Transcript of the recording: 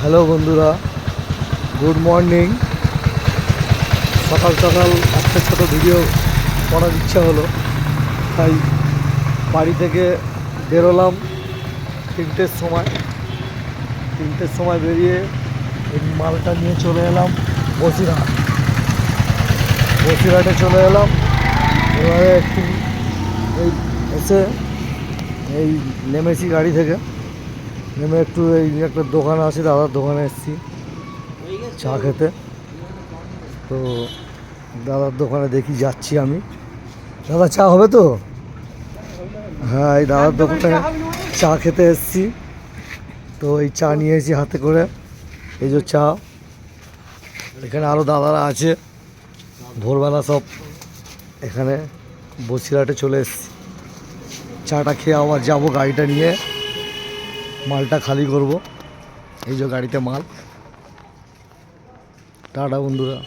Hello বন্ধুরা, good morning. সকাল সকাল একটা ছোটো ভিডিও করার ইচ্ছা হলো, তাই বাড়ি থেকে বেরোলাম 3টের সময় বেরিয়ে এই মালটা নিয়ে চলে এলাম বসিরহাটে চলে এলাম। এবারে একটু এই এসে এই নেমেছি গাড়ি থেকে, নেমে একটু এই একটা দোকান আছে, দাদার দোকানে এসেছি চা খেতে। তো দাদার দোকানে দেখি যাচ্ছি আমি। দাদা চা হবে তো? হ্যাঁ, এই দাদার দোকানে চা খেতে এসেছি। তো এই চা নিয়েছি হাতে করে, এই যে চা। এখানে আরও দাদারা আছে, ভোরবেলা সব এখানে বসিরহাটে চলে এসেছি। চাটা খেয়ে আবার যাবো, গাড়িটা নিয়ে মালটা খালি করব। এই যে গাড়িতে মাল। টাটা বন্ধুরা।